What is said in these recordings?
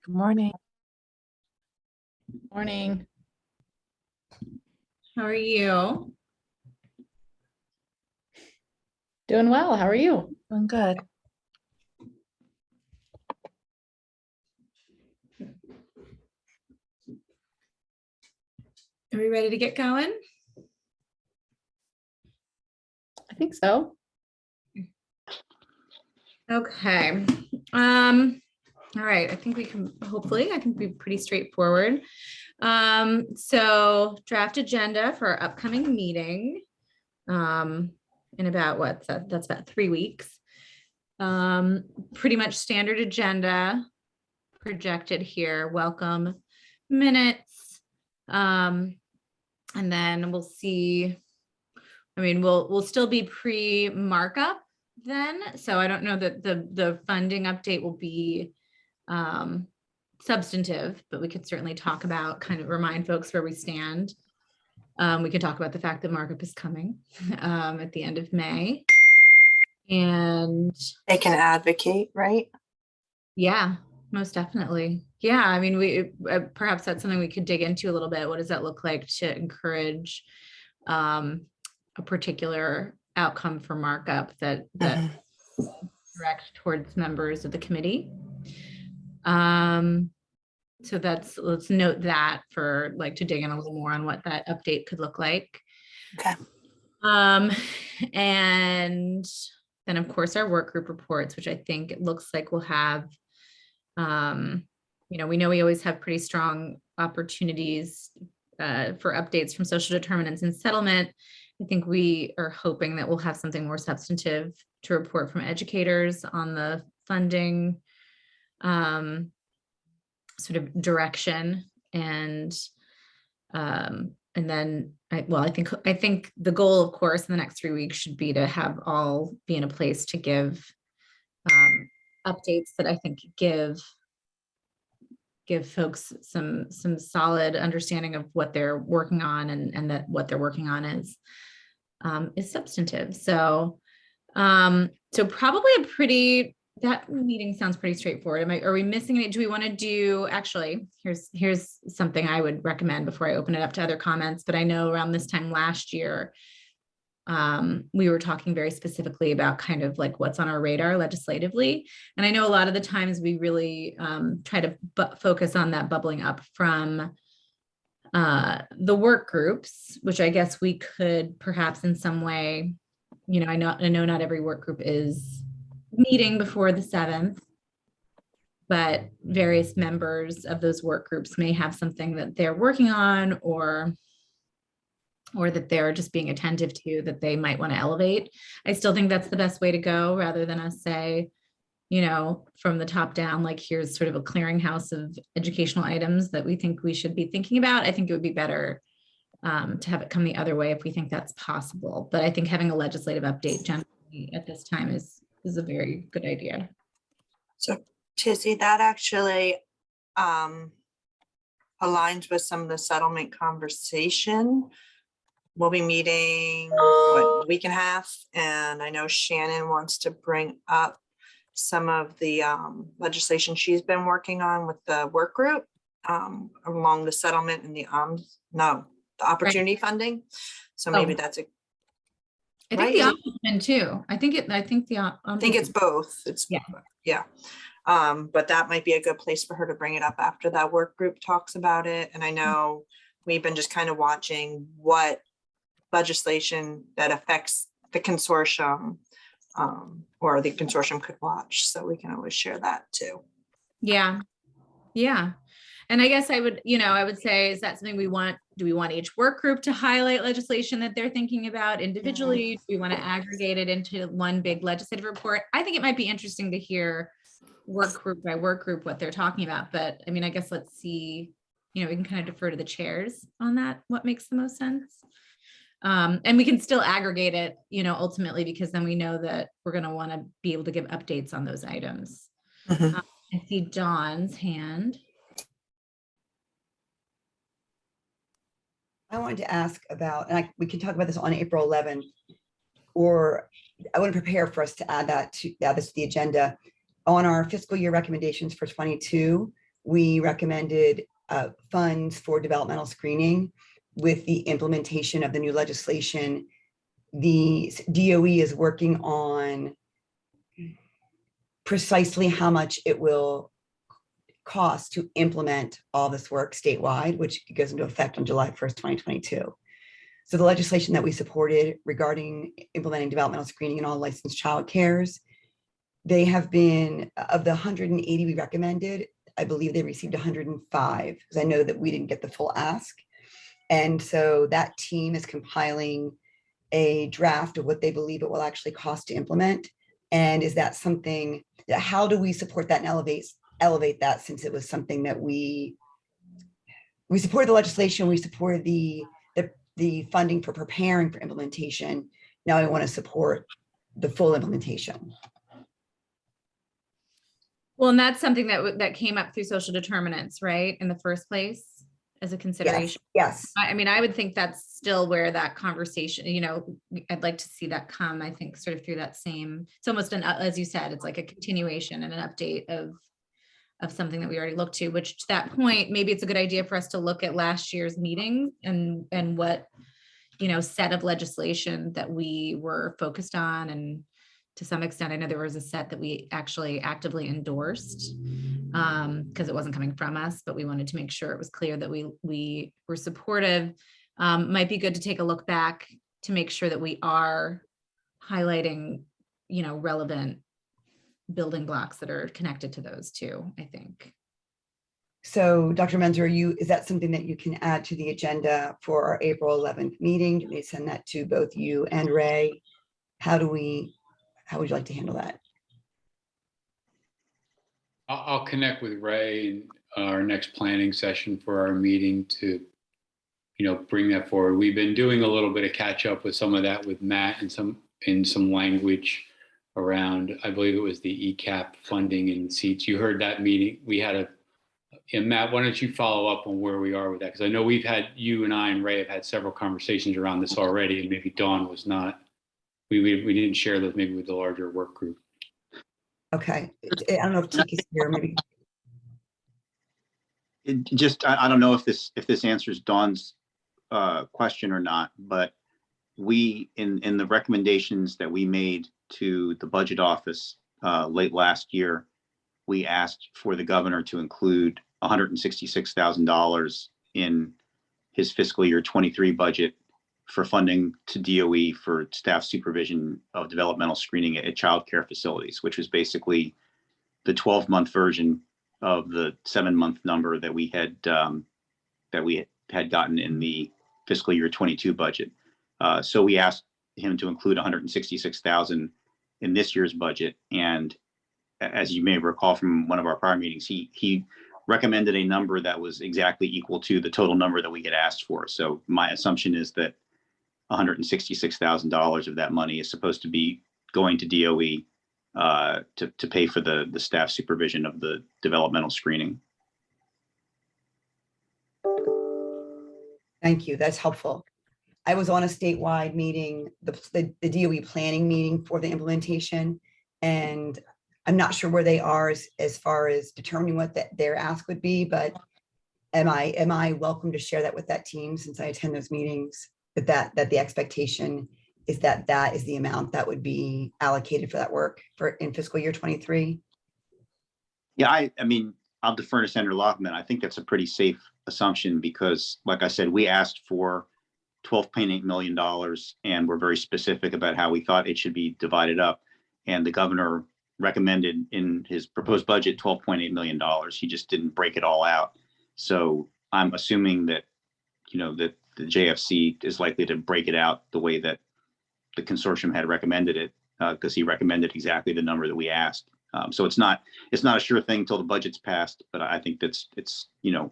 Good morning. Morning. How are you? Doing well. How are you? Doing good. Are we ready to get going? I think so. Okay. All right. I think we can, hopefully I can be pretty straightforward. So draft agenda for our upcoming meeting. In about what's that? That's about 3 weeks. Pretty much standard agenda projected here. Welcome minutes. And then we'll see. I mean, we'll still be pre-markup then. So I don't know that the funding update will be substantive, but we could certainly talk about, kind of remind folks where we stand. We could talk about the fact that markup is coming at the end of May. And they can advocate, right? yeah, most definitely. Yeah, I mean, we perhaps that's something we could dig into a little bit. What does that look like to encourage a particular outcome for markup that direct towards members of the committee? So let's note that for to dig in a little more on what that update could look like. Okay. And then of course our work group reports, which I think it looks like we'll have. We know we always have pretty strong opportunities for updates from social determinants and settlement. I think we are hoping that we'll have something more substantive to report from educators on the funding sort of direction. And then I think the goal, of course, in the next 3 weeks should be to have all be in a place to give updates that I think give folks some solid understanding of what they're working on, and that what they're working on is substantive. So probably that meeting sounds pretty straightforward. Are we missing any? Do we want to do, actually, here's something I would recommend before I open it up to other comments, but I know around this time last year, we were talking very specifically about kind of like what's on our radar legislatively. And I know a lot of the times we really try to focus on that bubbling up from the work groups, which I guess we could perhaps in some way, I know not every work group is meeting before the 7th, but various members of those work groups may have something that they're working on or that they're just being attentive to that they might want to elevate. I still think that's the best way to go, rather than us say, from the top down, like here's sort of a clearinghouse of educational items that we think we should be thinking about. I think it would be better to have it come the other way if we think that's possible. But I think having a legislative update generally at this time is a very good idea. So Tizzy, that actually aligns with some of the settlement conversation. We'll be meeting a week and a half, and I know Shannon wants to bring up some of the legislation she's been working on with the work group along the settlement and the opportunity funding. So maybe that's a. I think the ombudsman too. I think it's both. Yeah. But that might be a good place for her to bring it up after that work group talks about it. And I know we've been just kind of watching what legislation that affects the consortium or the consortium could watch. So we can always share that too. Yeah. And I guess I would say, is that something we want? Do we want each work group to highlight legislation that they're thinking about individually? Do we want to aggregate it into one big legislative report? I think it might be interesting to hear work group by work group what they're talking about. But I mean, I guess let's see, we can kind of defer to the chairs on that, what makes the most sense. And we can still aggregate it, ultimately, because then we know that we're going to want to be able to give updates on those items. I see Dawn's hand. I wanted to ask about, and we can talk about this on April 11th, or I want to prepare for us to add this to the agenda on our fiscal year recommendations for 22. we recommended funds for developmental screening. With the implementation of the new legislation, the DOE is working on precisely how much it will cost to implement all this work statewide, which goes into effect on July 1st, 2022. So the legislation that we supported regarding implementing developmental screening in all licensed child cares, they have been, of the 180 we recommended, I believe they received 105, because I know that we didn't get the full ask. And so that team is compiling a draft of what they believe it will actually cost to implement. And is that something, how do we support that and elevate that, since it was something that we supported the legislation, we supported the funding for preparing for implementation. Now I want to support the full implementation. Well, and that's something that came up through social determinants, right? In the first place as a consideration. Yes. I mean, I would think that's still where that conversation, you know, I'd like to see that come, I think, sort of through that same, it's almost an, as you said, it's like a continuation and an update of something that we already looked to, which to that point, maybe it's a good idea for us to look at last year's meeting and what, you know, set of legislation that we were focused on. And to some extent, I know there was a set that we actually actively endorsed because it wasn't coming from us, but we wanted to make sure it was clear that we were supportive. Might be good to take a look back to make sure that we are highlighting, you know, relevant building blocks that are connected to those two, I think. So Dr. Menzer, is that something that you can add to the agenda for our April 11th meeting? Do we send that to both you and Ray? How would you like to handle that? I'll connect with Ray in our next planning session for our meeting to, you know, bring that forward. We've been doing a little bit of catch up with some of that with Matt and some language around, I believe it was the ECAP funding and seats. You heard that meeting. We had and Matt, why don't you follow up on where we are with that? Because I know you and I and Ray have had several conversations around this already, and maybe Dawn was not, we didn't share those maybe with the larger work group. Okay, I don't know if Tiki's here, maybe. I don't know if this answers Dawn's question or not, but we, in the recommendations that we made to the budget office late last year, we asked for the governor to include $166,000 in his fiscal year 23 budget for funding to DOE for staff supervision of developmental screening at child care facilities, which was basically the 12-month version of the 7-month number that we had gotten in the fiscal year 22 budget. So we asked him to include $166,000 in this year's budget. And as you may recall from one of our prior meetings, he recommended a number that was exactly equal to the total number that we had asked for. So my assumption is that $166,000 of that money is supposed to be going to DOE to pay for the staff supervision of the developmental screening. Thank you, that's helpful. I was on a statewide meeting, the DOE planning meeting for the implementation, and I'm not sure where they are as far as determining what their ask would be, but am I welcome to share that with that team, since I attend those meetings, that the expectation is that is the amount that would be allocated for that work in fiscal year 23? Yeah, I mean, I'll defer to Senator Lockman. I think that's a pretty safe assumption because, like I said, we asked for $12.8 million, and we're very specific about how we thought it should be divided up. And the governor recommended in his proposed budget $12.8 million. He just didn't break it all out. So I'm assuming that, you know, that the JFC is likely to break it out the way that the consortium had recommended it, because he recommended exactly the number that we asked. So it's not a sure thing until the budget's passed, but I think it's you know,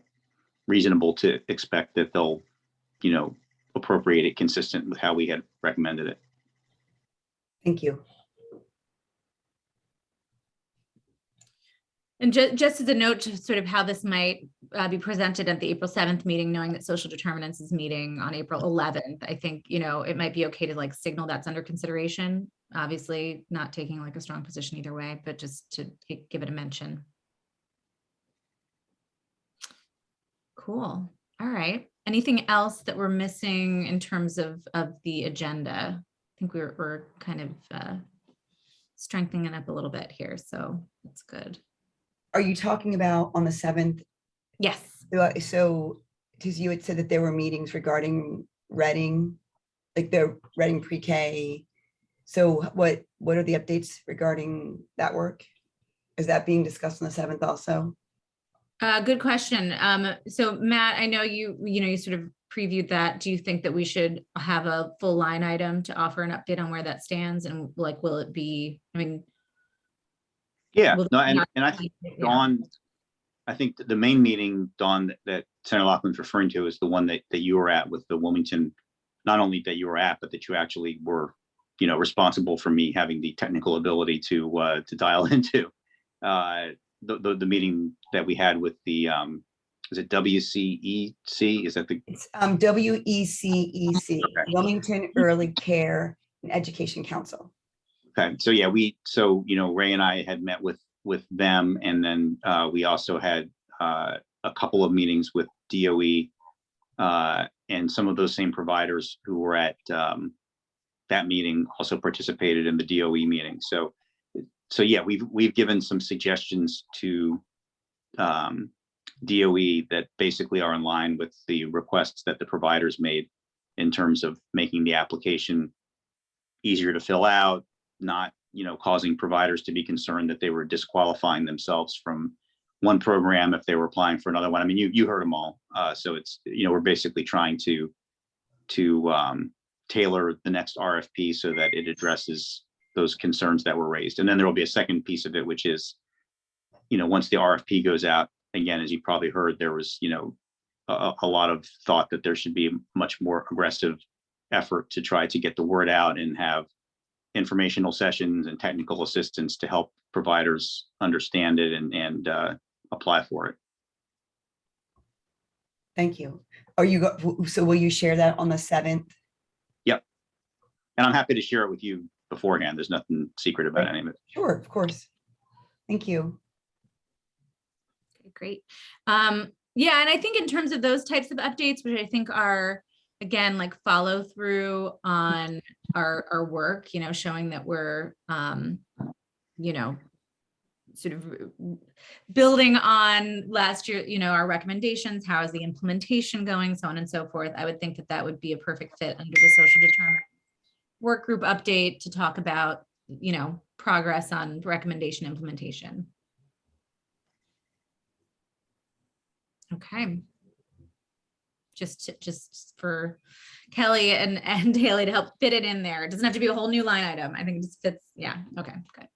reasonable to expect that they'll, you know, appropriate it consistent with how we had recommended it. Thank you. And just as a note to sort of how this might be presented at the April 7th meeting, knowing that social determinants is meeting on April 11th, I think, you know, it might be okay to like signal that's under consideration. Obviously not taking like a strong position either way, but just to give it a mention. Cool. All right. Anything else that we're missing in terms of the agenda? I think we're kind of strengthening it up a little bit here, so that's good. Are you talking about on the 7th? Yes. So, because you had said that there were meetings regarding Reading, like the Reading pre-K. So what are the updates regarding that work? Is that being discussed on the 7th also? Good question. So Matt, I know you sort of previewed that. Do you think that we should have a full line item to offer an update on where that stands, and like, will it be, I mean. Yeah, will- no, and I think Yeah. Dawn, I think the main meeting, Dawn, that Senator Laughlin's referring to is the one that you were at with the Wilmington, not only that you were at, but that you actually were, responsible for me having the technical ability to dial into. The meeting that we had with the, is it WCEC? Is that the, It's WECEC, Okay. Wilmington Early Care and Education Council. okay, so yeah, Ray and I had met with them, and then we also had a couple of meetings with DOE and some of those same providers who were at that meeting also participated in the DOE meeting. So yeah, we've given some suggestions to DOE that basically are in line with the requests that the providers made in terms of making the application easier to fill out, not causing providers to be concerned that they were disqualifying themselves from one program if they were applying for another one. I mean, you heard them all. So it's, we're basically trying to tailor the next RFP so that it addresses those concerns that were raised. And then there will be a second piece of it, which is, once the RFP goes out, again, as you probably heard, there was, a lot of thought that there should be a much more aggressive effort to try to get the word out and have informational sessions and technical assistance to help providers understand it and apply for it. Thank you. So will you share that on the 7th? Yep. And I'm happy to share it with you beforehand. There's nothing secret about any of it. Sure, of course. Thank you. Okay, great. Yeah, and I think in terms of those types of updates, which I think are, again, like follow through on our work, showing that we're, sort of building on last year, our recommendations, how is the implementation going, so on and so forth. I would think that that would be a perfect fit under the social determinants work group update to talk about, progress on recommendation implementation. Okay. Just for Kelly and Haley to help fit it in there. It doesn't have to be a whole new line item. I think it just fits. Yeah. Okay, good.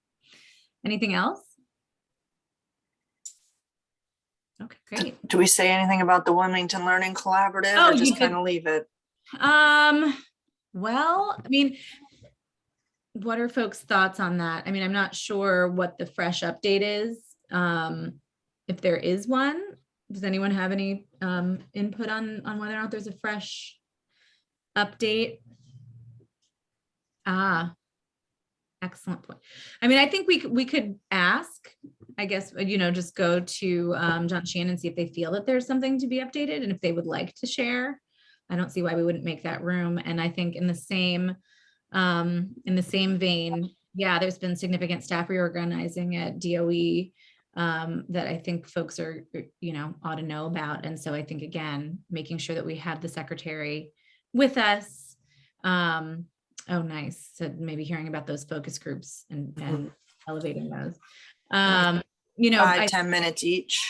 Anything else? Okay, great. Do we say anything about the Wilmington Learning Collaborative Oh, or you just did. kind of leave it? Well, I mean, what are folks' thoughts on that? I mean, I'm not sure what the fresh update is. If there is one, does anyone have any input on whether or not there's a fresh update? Excellent point. I mean, I think we could ask, I guess, just go to John Sheehan and see if they feel that there's something to be updated and if they would like to share. I don't see why we wouldn't make that room. And I think in the same vein, yeah, there's been significant staff reorganizing at DOE that I think folks are, ought to know about. And so I think, again, making sure that we have the secretary with us. Oh, nice. So maybe hearing about those focus groups and elevating those. 5-10 minutes each.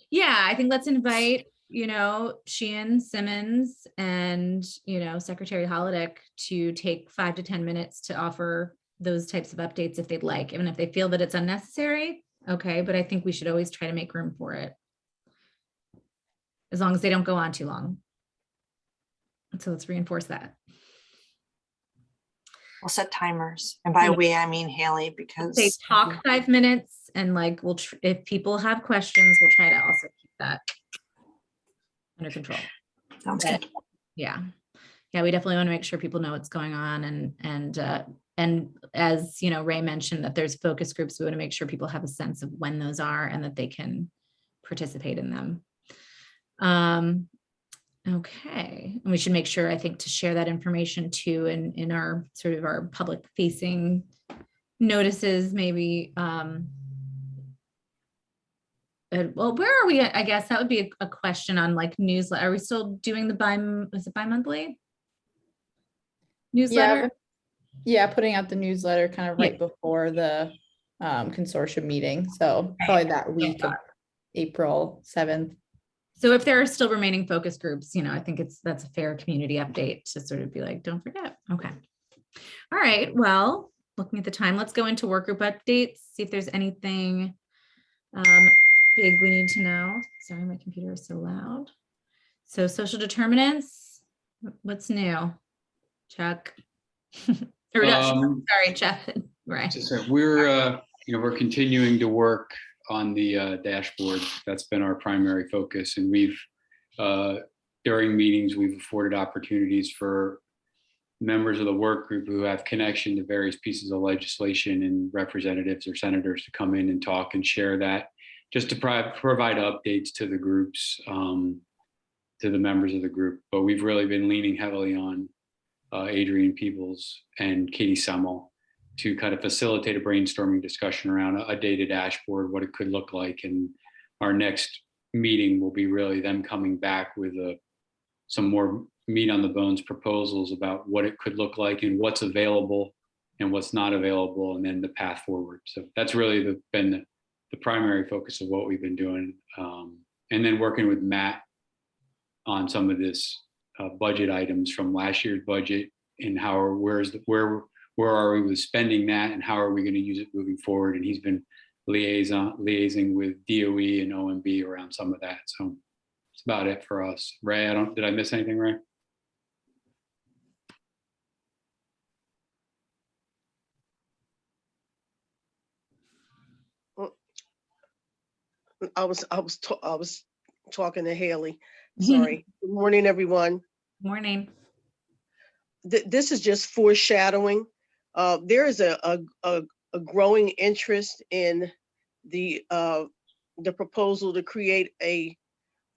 Yeah, I think let's invite, Sheehan, Simmons, and, Secretary Holodick to take 5 to 10 minutes to offer those types of updates if they'd like, even if they feel that it's unnecessary. Okay, but I think we should always try to make room for it, as long as they don't go on too long. So let's reinforce that. We'll set timers. And by we, I mean Haley, because They talk 5 minutes, and like if people have questions, we'll try to also keep that under control. sounds good. Yeah, we definitely want to make sure people know what's going on, and as Ray mentioned, that there's focus groups. We want to make sure people have a sense of when those are and that they can participate in them. Okay, and we should make sure, I think, to share that information too in our sort of our public facing notices, maybe. Well, where are we? I guess that would be a question on like newsletter. Are we still doing the is it bi-monthly? Newsletter? Yeah, putting out the newsletter kind of Yeah. right before the consortium meeting. So probably that week of April 7th. So if there are still remaining focus groups, I think that's a fair community update to sort of be like, don't forget. Okay. All right. Well, looking at the time, let's go into work group updates, see if there's anything big we need to know. Sorry, my computer is so loud. So social determinants, what's new? Chuck? Or no, sorry, Jeff. Right. So we're continuing to work on the dashboard. That's been our primary focus, and we've during meetings we've afforded opportunities for members of the work group who have connection to various pieces of legislation and representatives or senators to come in and talk and share that, just to provide updates to the groups, to the members of the group. But we've really been leaning heavily on Adrian Peebles and Katie Semmel to kind of facilitate a brainstorming discussion around a data dashboard, what it could look like. And our next meeting will be really them coming back with some more meat on the bones proposals about what it could look like and what's available and what's not available, and then the path forward. So that's really been the primary focus of what we've been doing. And then working with Matt on some of this budget items from last year's budget and where are we with spending that and how are we going to use it moving forward. And he's been liaising with DOE and OMB around some of that. So that's about it for us. Ray, did I miss anything, Ray? I was talking to Haley. Sorry. Good morning, everyone. Morning. This is just foreshadowing. There is a growing interest in the proposal to create a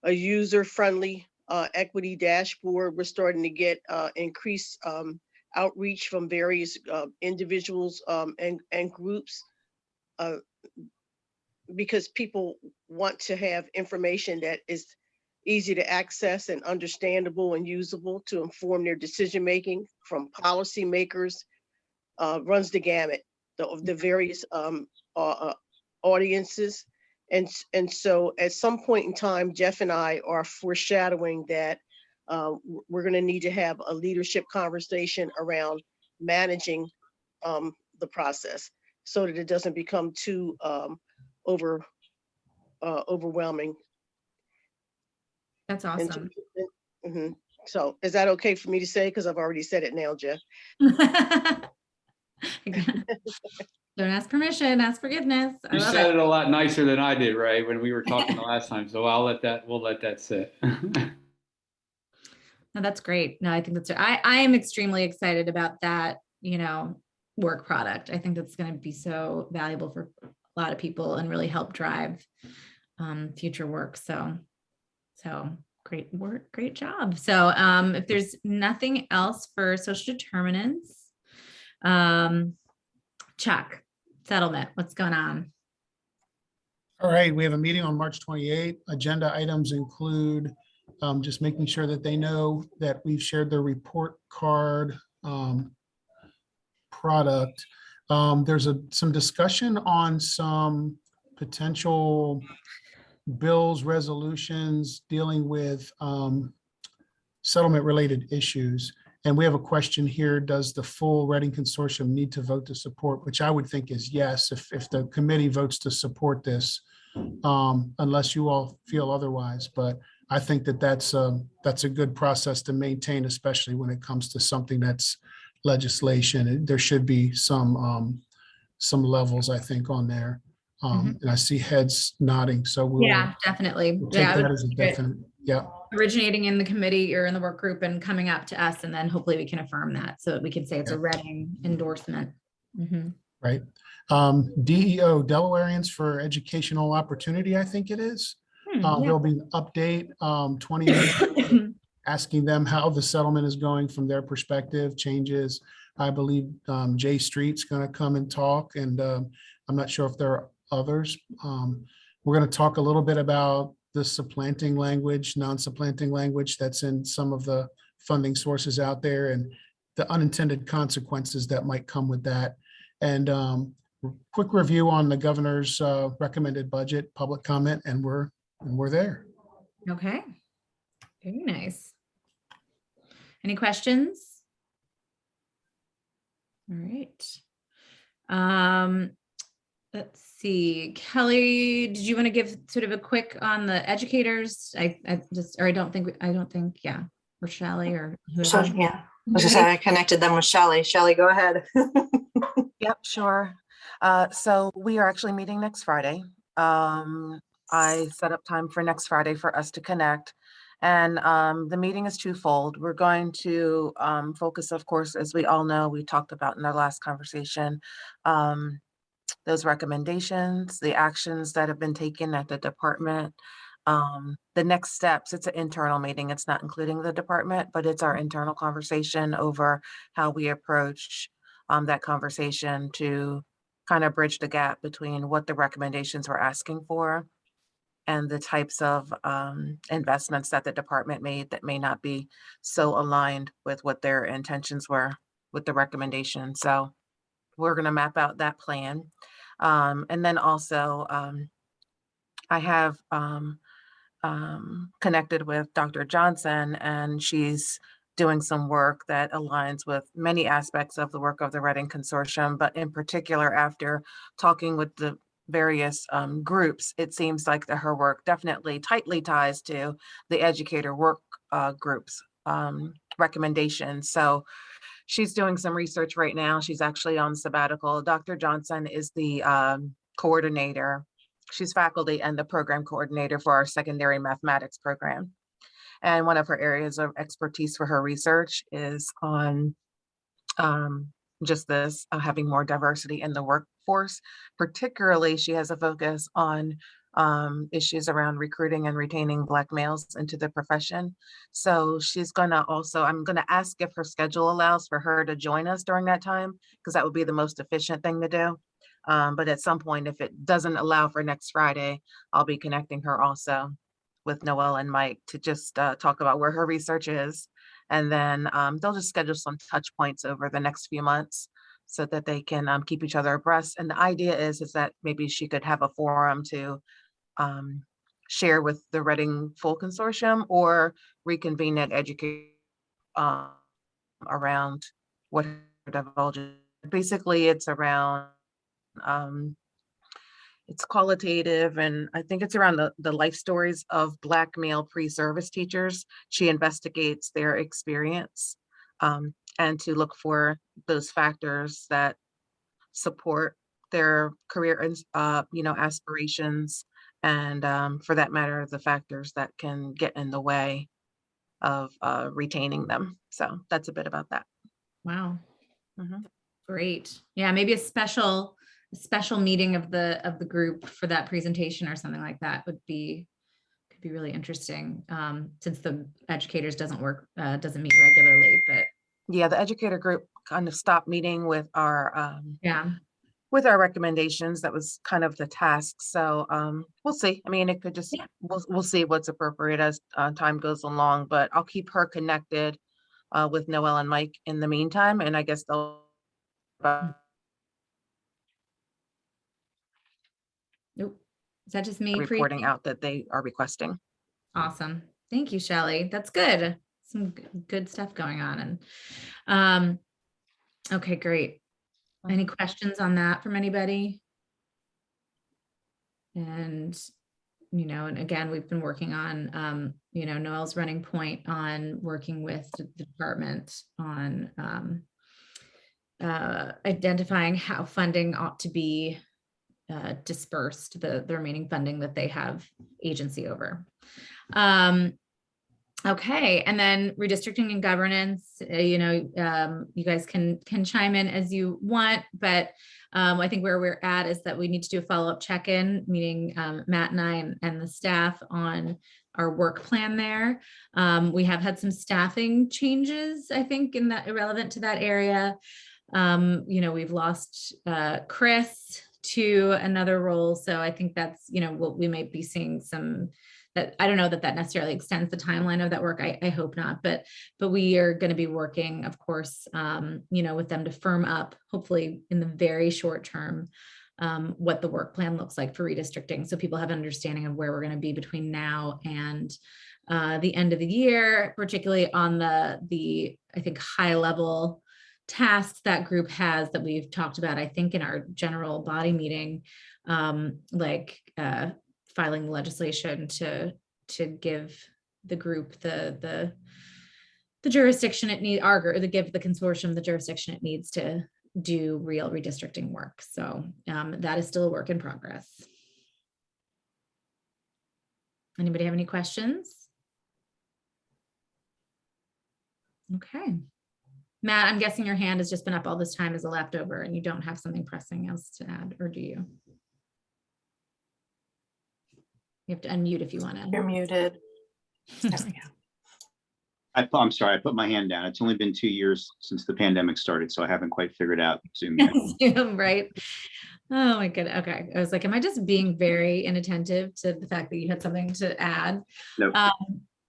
user-friendly equity dashboard. We're starting to get increased outreach from various individuals and groups, because people want to have information that is easy to access and understandable and usable to inform their decision-making, from policymakers, runs the gamut, the various audiences. And so at some point in time, Jeff and I are foreshadowing that we're going to need to have a leadership conversation around managing the process so that it doesn't become too overwhelming. That's awesome. Mm-hmm. So is that okay for me to say? Because I've already said it now, Jeff. Don't ask permission, ask forgiveness. You said it a lot nicer than I did, Ray, when we were talking the last time. So we'll let that sit. No, that's great. No, I think I am extremely excited about that, work product. I think that's going to be so valuable for a lot of people and really help drive future work. So great work, great job. So if there's nothing else for social determinants, Chuck, settlement, what's going on? All right, we have a meeting on March 28th. Agenda items include just making sure that they know that we've shared their report card product. There's some discussion on some potential bills, resolutions dealing with settlement related issues. And we have a question here. Does the full Reading Consortium need to vote to support? Which I would think is yes, if the committee votes to support this, unless you all feel otherwise. But I think that's a good process to maintain, especially when it comes to something that's legislation. There should be some levels, I think, on there. And I see heads nodding, so we'll definitely. we'll take that as a definite. Yeah. Originating in the committee or in the work group and coming up to us, and then hopefully we can affirm that so that we can say it's a Reading endorsement. Right. DEO, Delawareans for Educational Opportunity, I think it is. Yeah. There'll be an update, 20 minutes, asking them how the settlement is going from their perspective, changes. I believe Jay Street's going to come and talk, and I'm not sure if there are others. We're going to talk a little bit about the supplanting language, non-supplanting language that's in some of the funding sources out there, and the unintended consequences that might come with that. And quick review on the governor's recommended budget, public comment, and we're there. Okay. Very nice. Any questions? All right. Let's see, Kelly, did you want to give sort of a quick on the educators? I don't think, yeah, or Shelley or So, whoever. yeah, I was gonna say I connected them with Shelley. Shelley, go ahead. Yep, sure. So we are actually meeting next Friday. I set up time for next Friday for us to connect. And the meeting is twofold. We're going to focus, of course, as we all know, we talked about in our last conversation, those recommendations, the actions that have been taken at the department, the next steps. It's an internal meeting. It's not including the department, but it's our internal conversation over how we approach that conversation to kind of bridge the gap between what the recommendations we're asking for and the types of investments that the department made that may not be so aligned with what their intentions were with the recommendation. So we're going to map out that plan. And then also I have connected with Dr. Johnson, and she's doing some work that aligns with many aspects of the work of the Reading Consortium, but in particular, after talking with the various groups, it seems like that her work definitely tightly ties to the educator work groups recommendations. So she's doing some research right now. She's actually on sabbatical. Dr. Johnson is the coordinator. She's faculty and the program coordinator for our secondary mathematics program. And one of her areas of expertise for her research is on just this, having more diversity in the workforce. Particularly, she has a focus on issues around recruiting and retaining Black males into the profession. So she's gonna also, I'm gonna ask if her schedule allows for her to join us during that time, because that would be the most efficient thing to do. But at some point, if it doesn't allow for next Friday, I'll be connecting her also with Noel and Mike to just talk about where her research is. And then they'll just schedule some touch points over the next few months so that they can keep each other abreast. And the idea is that maybe she could have a forum to share with the Reading Full Consortium or reconvene at Educate around what her divulges. Basically, it's around it's qualitative, and I think it's around the life stories of Black male pre-service teachers. She investigates their experience and to look for those factors that support their career aspirations, and for that matter, the factors that can get in the way of retaining them. So that's a bit about that. Wow. Mhm. Great. Yeah, maybe a special meeting of the group for that presentation or something like that could be really interesting, since the educators doesn't meet regularly, but Yeah, the educator group kind of stopped meeting with our yeah. with our recommendations. That was kind of the task. So we'll see. I mean, it could just, Yeah. we'll see what's appropriate as time goes along, but I'll keep her connected with Noel and Mike in the meantime. And I guess they'll Nope. Is that just me? reporting out that they are requesting. Awesome. Thank you, Shelley. That's good. Some good stuff going on. And okay, great. Any questions on that from anybody? And, and again, we've been working on, Noel's running point on working with the department on identifying how funding ought to be dispersed, the remaining funding that they have agency over. Okay, and then redistricting and governance, you guys can chime in as you want, but I think where we're at is that we need to do a follow-up check-in, meeting Matt and I and the staff on our work plan there. We have had some staffing changes, I think, in that relevant to that area. We've lost Chris to another role. So I think that's, we might be seeing some that, I don't know that necessarily extends the timeline of that work. I hope not, but we are going to be working, of course, with them to firm up, hopefully in the very short term, what the work plan looks like for redistricting. So people have an understanding of where we're going to be between now and the end of the year, particularly on the I think, high level tasks that group has that we've talked about, I think, in our general body meeting, like filing legislation to give the group the jurisdiction it needs, to give the consortium the jurisdiction it needs to do real redistricting work. So that is still a work in progress. Anybody have any questions? Okay. Matt, I'm guessing your hand has just been up all this time as a leftover and you don't have something pressing else to add, or do you? You have to unmute if you want to. You're muted. There we go. I'm sorry, I put my hand down. It's only been 2 years since the pandemic started, so I haven't quite figured out Zoom yet. Zoom, right? Oh my goodness. Okay. I was like, am I just being very inattentive to the fact that you had something to add? Nope.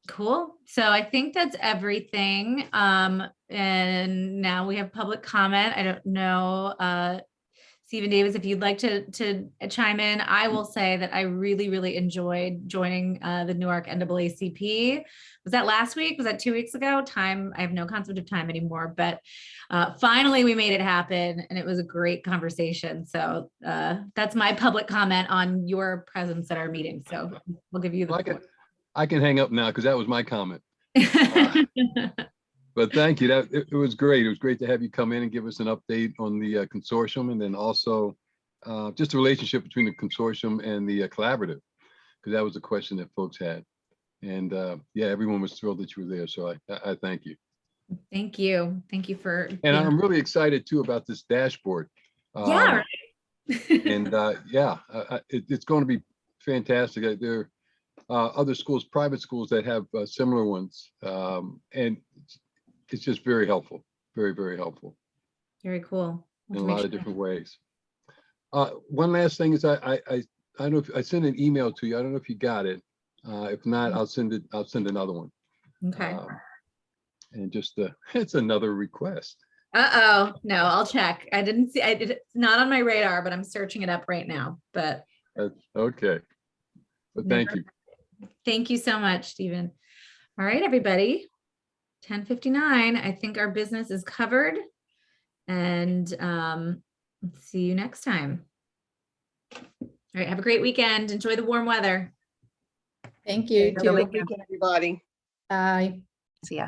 Cool. So I think that's everything. And now we have public comment. I don't know, Stephen Davis, if you'd like to chime in. I will say that I really, really enjoyed joining the Newark NAACP. Was that last week? Was that 2 weeks ago? I have no concept of time anymore, but finally we made it happen and it was a great conversation. So that's my public comment on your presence at our meeting. So we'll give you the floor. I can hang up now because that was my comment. But thank you. It was great. It was great to have you come in and give us an update on the consortium, and then also just the relationship between the consortium and the collaborative, because that was a question that folks had. And yeah, everyone was thrilled that you were there. So I thank you. Thank you. Thank you for. And I'm really excited too about this dashboard. Yeah. Right. And yeah, it's going to be fantastic. There are other schools, private schools that have similar ones. And it's just very helpful. Very, very helpful. Very cool. In a lot of different ways. One last thing is I don't know if I sent an email to you. I don't know if you got it. If not, I'll send another one. Okay. And just it's another request. No, I'll check. I didn't see. It's not on my radar, but I'm searching it up right now. But okay. But thank you. Thank you so much, Stephen. All right, everybody. 10:59. I think our business is covered, and see you next time. All right. Have a great weekend. Enjoy the warm weather. Thank you. Have a good weekend, everybody. Bye. See ya.